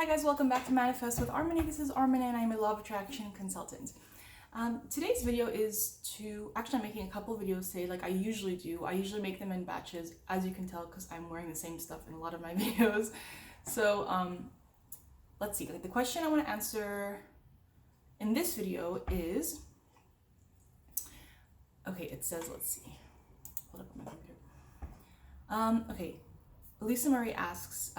Hi guys, welcome back to Manifest with Armine. This is Armine and I'm a law of attraction consultant. Today's video is I'm making a couple videos today like I usually do. I usually make them in batches, as you can tell because I'm wearing the same stuff in a lot of my videos. So let's see, the question I want to answer in this video is, okay, it says, let's see, hold up on my computer. Okay, Lisa Murray asks,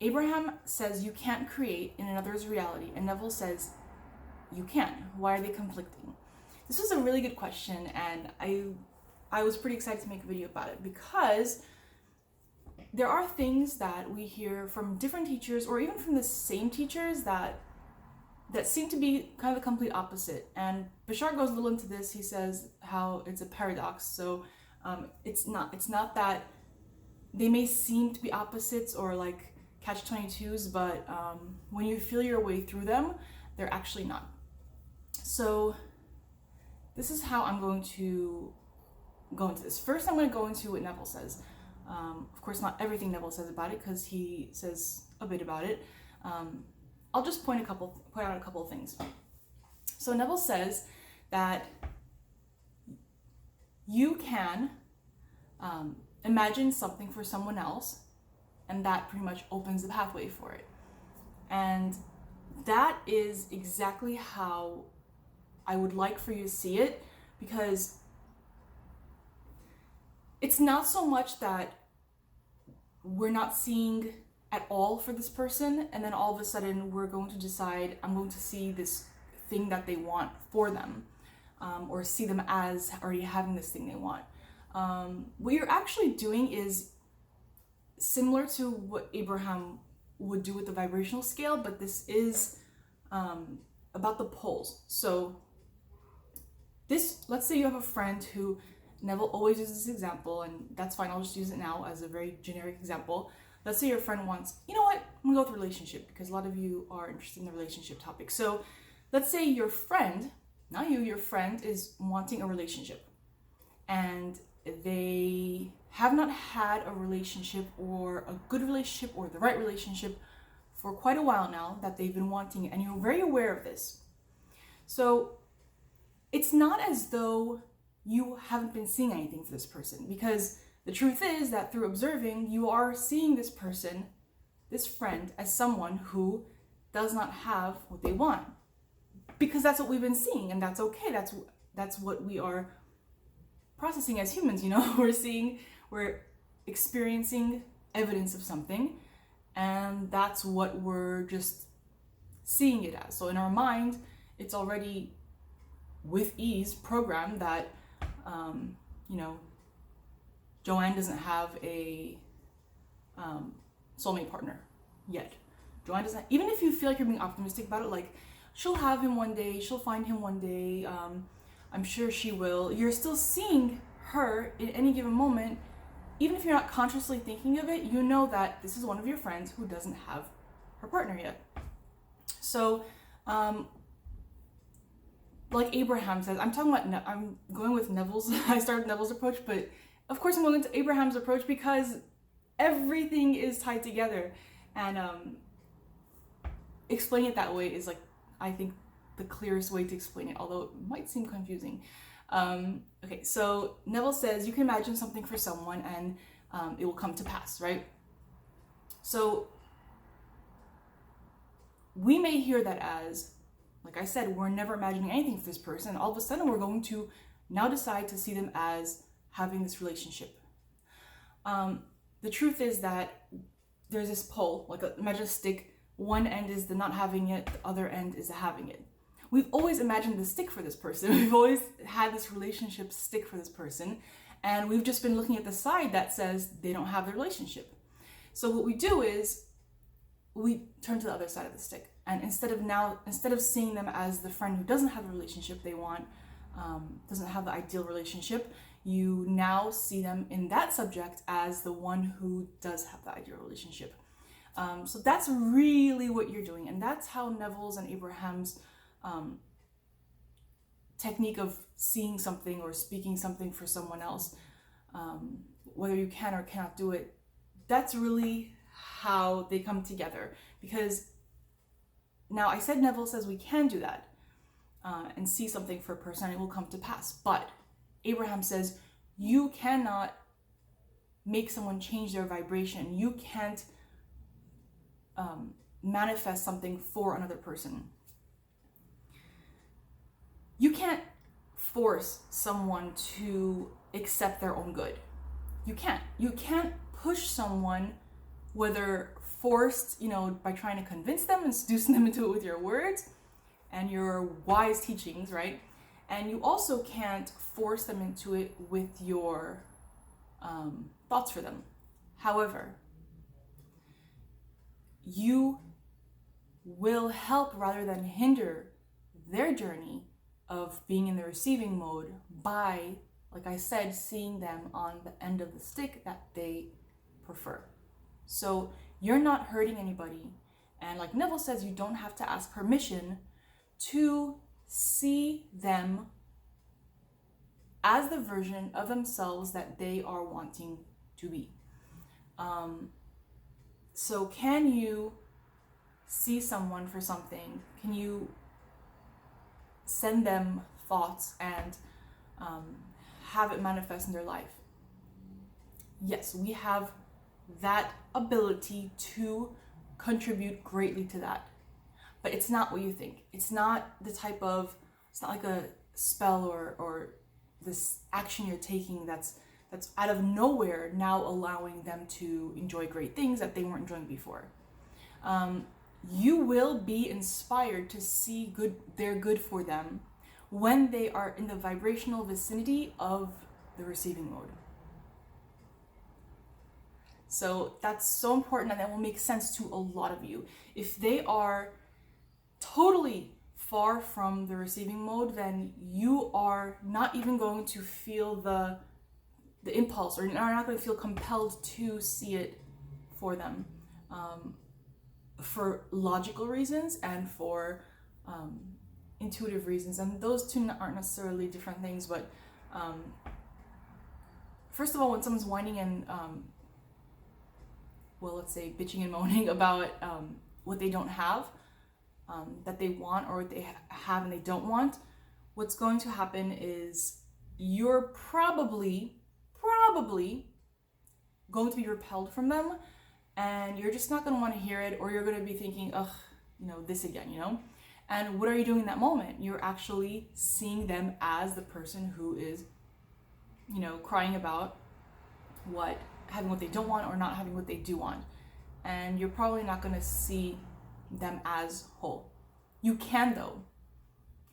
Abraham says you can't create in another's reality, and Neville says you can. Why are they conflicting? This was a really good question, and I was pretty excited to make a video about it because there are things that we hear from different teachers or even from the same teachers that seem to be kind of the complete opposite. And Bashar goes a little into this. He says how it's a paradox. So it's not that they may seem to be opposites or like catch-22s, but when you feel your way through them, they're actually not. So this is how I'm going to go into this. First, I'm going to go into what Neville says. Of course, not everything Neville says about it, because he says a bit about it. I'll just point out a couple of things. So Neville says that you can imagine something for someone else, and that pretty much opens the pathway for it. And that is exactly how I would like for you to see it, because it's not so much that we're not seeing at all for this person, and then all of a sudden we're going to decide I'm going to see this thing that they want for them, or see them as already having this thing they want. What you're actually doing is similar to what Abraham would do with the vibrational scale, but this is about the poles. So let's say you have a friend who, Neville always uses this example, and that's fine, I'll just use it now as a very generic example. Let's say your friend wants, you know what, I'm gonna go with relationship, because a lot of you are interested in the relationship topic. So let's say your friend, not you, your friend is wanting a relationship, and they have not had a relationship or a good relationship or the right relationship for quite a while now that they've been wanting, and you're very aware of this. So it's not as though you haven't been seeing anything for this person, because the truth is that through observing, you are seeing this person, this friend, as someone who does not have what they want, because that's what we've been seeing, and that's okay. That's what we are processing as humans, we're experiencing evidence of something, and that's what we're just seeing it as. So in our mind, it's already with ease programmed that, Joanne doesn't have a soulmate partner yet. Joanne doesn't, even if you feel like you're being optimistic about it, like she'll have him one day, she'll find him one day, I'm sure she will. You're still seeing her in any given moment. Even if you're not consciously thinking of it, you know that this is one of your friends who doesn't have her partner yet. So, like Abraham says, I'm going with Neville's, I started Neville's approach, but of course I'm going into Abraham's approach because everything is tied together. And explaining it that way is I think the clearest way to explain it, although it might seem confusing. Okay, so Neville says you can imagine something for someone and it will come to pass, right? So we may hear that as, like I said, we're never imagining anything for this person. All of a sudden we're going to now decide to see them as having this relationship. The truth is that there's this pole, imagine a stick. One end is the not having it, the other end is the having it. We've always imagined the stick for this person. We've always had this relationship stick for this person. And we've just been looking at the side that says they don't have the relationship. So what we do is we turn to the other side of the stick. And instead of seeing them as the friend who doesn't have the relationship they want, doesn't have the ideal relationship, you now see them in that subject as the one who does have the ideal relationship. So that's really what you're doing. And that's how Neville's and Abraham's technique of seeing something or speaking something for someone else, whether you can or cannot do it, that's really how they come together. Because now I said Neville says we can do that and see something for a person and it will come to pass. But Abraham says you cannot make someone change their vibration. You can't manifest something for another person. You can't force someone to accept their own good. You can't. You can't push someone, whether forced, by trying to convince them and seducing them into it with your words and your wise teachings, right? And you also can't force them into it with your thoughts for them. However, you will help rather than hinder their journey of being in the receiving mode by, like I said, seeing them on the end of the stick that they prefer. So you're not hurting anybody. And like Neville says, you don't have to ask permission to see them as the version of themselves that they are wanting to be. So can you see someone for something? Can you send them thoughts and have it manifest in their life? Yes, we have that ability to contribute greatly to that. But it's not what you think. It's not it's not like a spell or this action you're taking that's out of nowhere now allowing them to enjoy great things that they weren't enjoying before. You will be inspired to see their good for them when they are in the vibrational vicinity of the receiving mode. So that's so important, and that will make sense to a lot of you. If they are totally far from the receiving mode, then you are not even going to feel the impulse, or are not going to feel compelled to see it for them, for logical reasons and for intuitive reasons. And those two aren't necessarily different things, but first of all, when someone's whining and let's say bitching and moaning about what they don't have, that they want, or what they have and they don't want, what's going to happen is you're probably going to be repelled from them, and you're just not going to want to hear it, or you're going to be thinking, this again, And what are you doing in that moment? You're actually seeing them as the person who is, crying about having what they don't want or not having what they do want. And you're probably not going to see them as whole. You can though.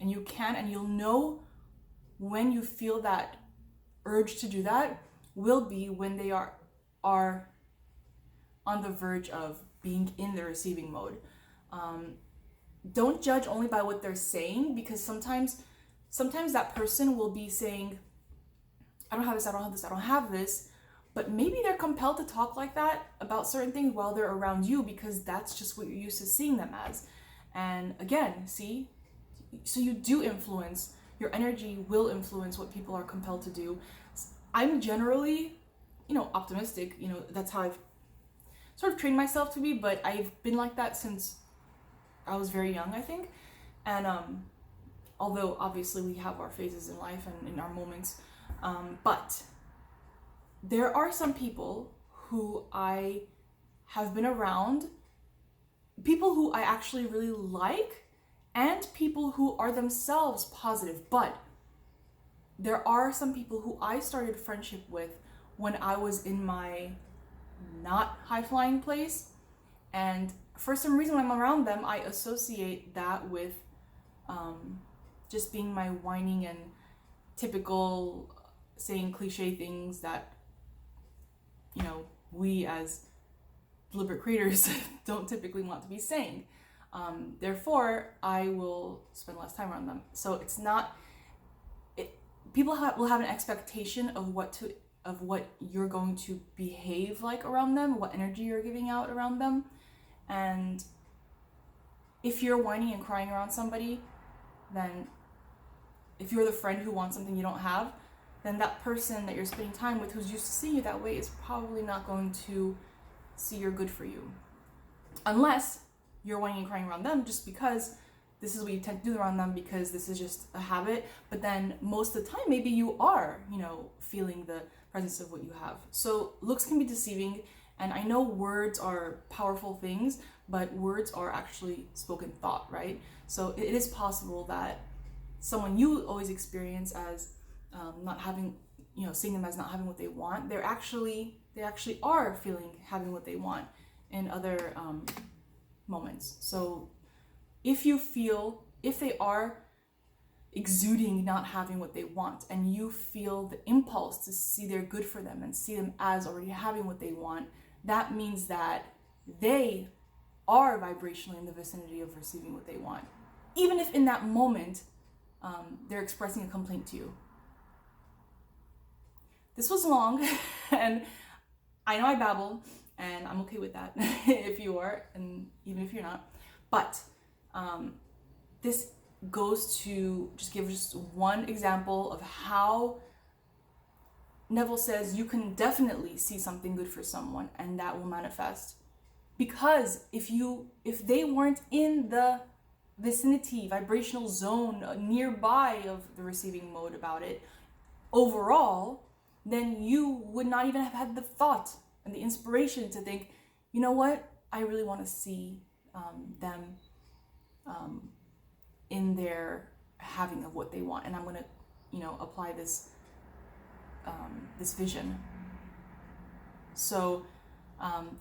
And you'll know when you feel that urge to do that will be when they are on the verge of being in the receiving mode. Don't judge only by what they're saying, because sometimes that person will be saying, I don't have this, I don't have this, I don't have this, but maybe they're compelled to talk like that about certain things while they're around you, because that's just what you're used to seeing them as. And again, see, so you do influence, your energy will influence what people are compelled to do. I'm generally, optimistic, that's how I've sort of trained myself to be, but I've been like that since I was very young, I think. And although obviously we have our phases in life and in our moments, but there are some people who I have been around, people who I actually really like, and people who are themselves positive. But there are some people who I started friendship with when I was in my not high-flying place, and for some reason when I'm around them, I associate that with just being my whining and typical saying cliche things that we as deliberate creators don't typically want to be saying. Therefore, I will spend less time around them. So it's not. People will have an expectation of what you're going to behave like around them, what energy you're giving out around them, and if you're whining and crying around somebody, then if you're the friend who wants something you don't have, then that person that you're spending time with who's used to seeing you that way is probably not going to see your good for you. Unless you're whining and crying around them just because this is what you tend to do around them, because this is just a habit. But then most of the time, maybe you are, feeling the presence of what you have. So looks can be deceiving. And I know words are powerful things, but words are actually spoken thought, right? So it is possible that someone you always experience as not having, seeing them as not having what they want, they actually are having what they want in other moments. So if they are exuding not having what they want, and you feel the impulse to see their good for them and see them as already having what they want, that means that they are vibrationally in the vicinity of receiving what they want, even if in that moment they're expressing a complaint to you. This was long, and I know I babble, and I'm okay with that if you are, and even if you're not. But this goes to just give one example of how Neville says you can definitely see something good for someone, and that will manifest. Because if they weren't in the vicinity, vibrational zone nearby of the receiving mode about it overall, then you would not even have had the thought and the inspiration to think, you know what, I really want to see them in their having of what they want, and I'm going to apply this vision. So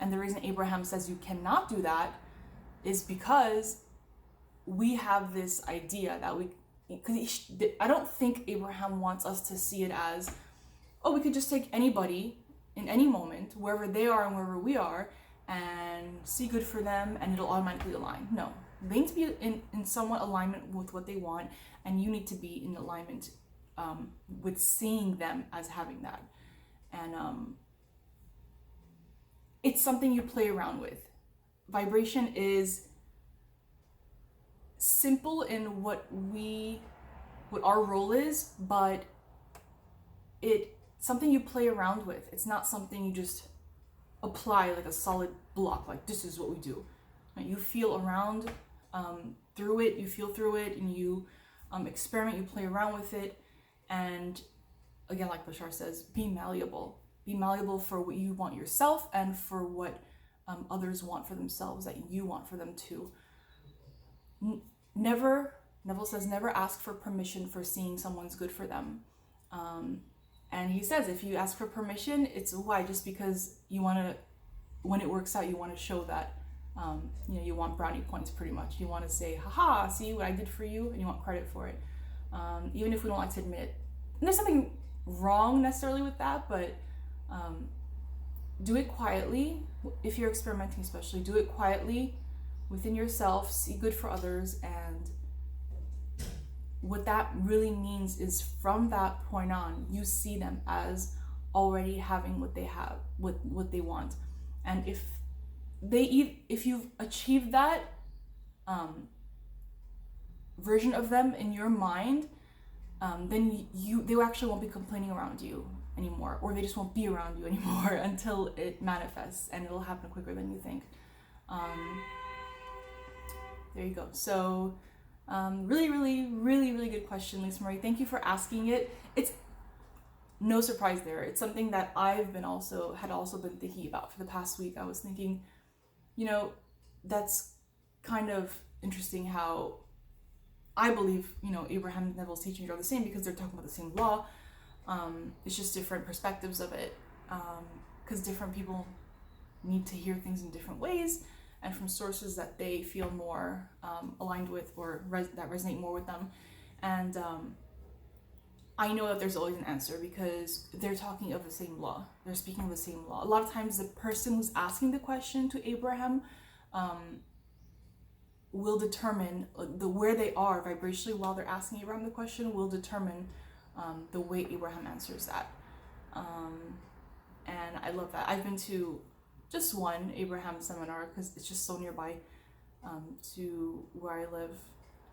and the reason Abraham says you cannot do that is because we have this idea that I don't think Abraham wants us to see it as, oh, we could just take anybody in any moment, wherever they are and wherever we are, and see good for them, and it'll automatically align. No, they need to be in somewhat alignment with what they want, and you need to be in alignment with seeing them as having that. And it's something you play around with. Vibration is simple in what our role is, but it's something you play around with. It's not something you just apply like a solid block, like this is what we do. Right? You feel around through it, you feel through it, and you experiment, you play around with it. And again, like Bashar says, be malleable. Be malleable for what you want yourself and for what others want for themselves, that you want for them too. Neville says, never ask for permission for seeing someone's good for them. And he says, if you ask for permission, it's why? Just because you want to, when it works out, you want to show that, you want brownie points pretty much. You want to say, haha, see what I did for you, and you want credit for it. Even if we don't like to admit it. And there's something wrong necessarily with that, but do it quietly. If you're experimenting especially, do it quietly within yourself, see good for others, and what that really means is from that point on, you see them as already having what they have, what they want. And if you've achieved that version of them in your mind, then they actually won't be complaining around you anymore, or they just won't be around you anymore until it manifests, and it'll happen quicker than you think. There you go. So really, really, really, really good question, Lisa Marie. Thank you for asking it. It's no surprise there. It's something that I've had also been thinking about for the past week. I was thinking, that's kind of interesting how I believe, Abraham and Neville's teachings are the same, because they're talking about the same law. It's just different perspectives of it, because different people need to hear things in different ways and from sources that they feel more aligned with, or that resonate more with them. And I know that there's always an answer, because they're talking of the same law. They're speaking of the same law. A lot of times the person who's asking the question to Abraham will determine where they are vibrationally while they're asking Abraham the question, will determine the way Abraham answers that. And I love that. I've been to just one Abraham seminar, because it's just so nearby to where I live,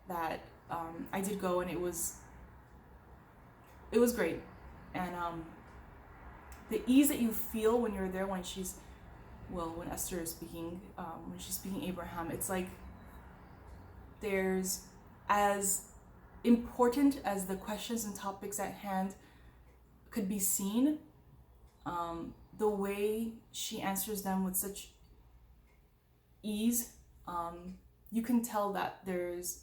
that I did go, and it was great. And the ease that you feel when you're there, when she's well, when Esther is speaking, when she's speaking Abraham, it's like there's, as important as the questions and topics at hand could be seen, the way she answers them with such ease, you can tell that there's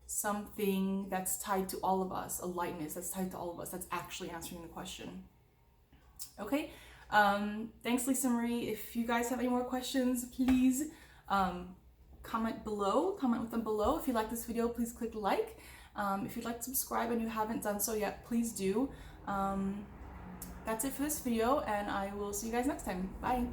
something that's tied to all of us, a lightness that's tied to all of us, that's actually answering the question. Okay, thanks, Lisa Marie. If you guys have any more questions, please comment with them below. If you like this video, please click like. If you'd like to subscribe and you haven't done so yet, please do. That's it for this video, and I will see you guys next time. Bye.